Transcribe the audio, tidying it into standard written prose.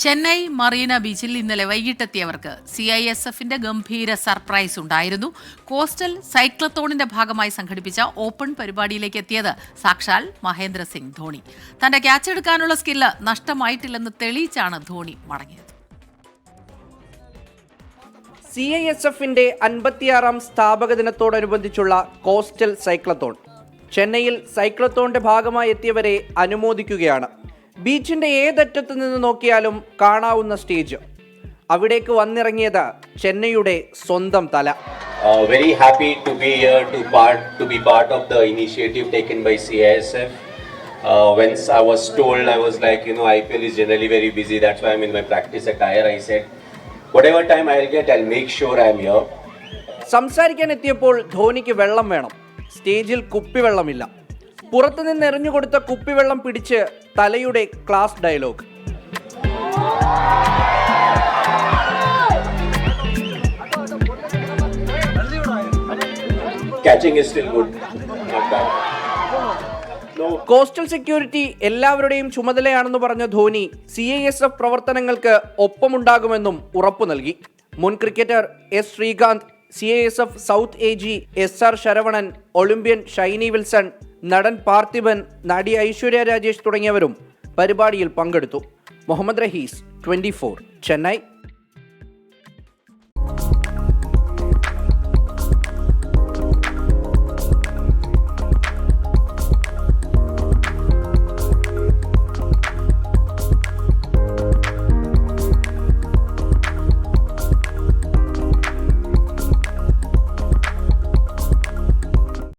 ചെന്നൈ മറീന ബീച്ചിൽ ഇന്നലെ വൈകിട്ടെത്തിയവർക്ക് CISFന്റെ ഗംഭീര സർപ്രൈസ് ഉണ്ടായിരുന്നു. കോസ്റ്റൽ സൈക്ലത്തോണിന്റെ ഭാഗമായി സംഘടിപ്പിച്ച ഓപ്പൺ പരിപാടിയിലേക്ക് എത്തിയത് സാക്ഷാൽ മഹേന്ദ്ര സിംഗ് ധോണി. തന്റെ ക്യാച്ചെടുക്കാനുള്ള സ്കില്ല് നഷ്ടമായിട്ടില്ലെന്ന് തെളിയിച്ചാണ് ധോണി മടങ്ങിയത്. CISFന്റെ 56ാം സ്ഥാപക ദിനത്തോടനുബന്ധിച്ചുള്ള കോസ്റ്റൽ സൈക്ലത്തോൺ ചെന്നൈയിൽ സൈക്ലത്തോണിന്റെ ഭാഗമായി എത്തിയവരെ അനുമോദിക്കുകയാണ്. ബീച്ചിന്റെ ഏതറ്റത്ത് നിന്ന് നോക്കിയാലും കാണാവുന്ന സ്റ്റേജ്. അവിടേക്ക് വന്നിറങ്ങിയത് ചെന്നൈയുടെ സ്വന്തം തല. Very happy to be here to be part of the initiative taken by CISF. Once I was told, I was like, IPL is generally very busy. That's why I'm in my practice attire. I said, whatever time I'll get, I'll make sure I'm here. സംസാരിക്കാൻ എത്തിയപ്പോൾ ധോണിക്ക് വെള്ളം വേണം. സ്റ്റേജിൽ കുപ്പിവെള്ളമില്ല. പുറത്തുനിന്ന് എറിഞ്ഞുകൊടുത്ത കുപ്പിവെള്ളം പിടിച്ച് തലയുടെ class dialogue. Catching is still good, not bad. Coastal security എല്ലാവരുടെയും ചുമതലയാണെന്ന് പറഞ്ഞ ധോണി CISF പ്രവർത്തനങ്ങൾക്ക് ഒപ്പമുണ്ടാകുമെന്നും ഉറപ്പു നൽകി. മുൻ cricketer S. Srikanth, CISF south AG SR Saravanan, Olympian Shiny Wilson, നടൻ പാർത്ഥിബൻ, നടി ഐശ്വര്യ രാജേഷ് തുടങ്ങിയവരും പരിപാടിയിൽ പങ്കെടുത്തു. മുഹമ്മദ് റഹീസ്, 24, ചെന്നൈ.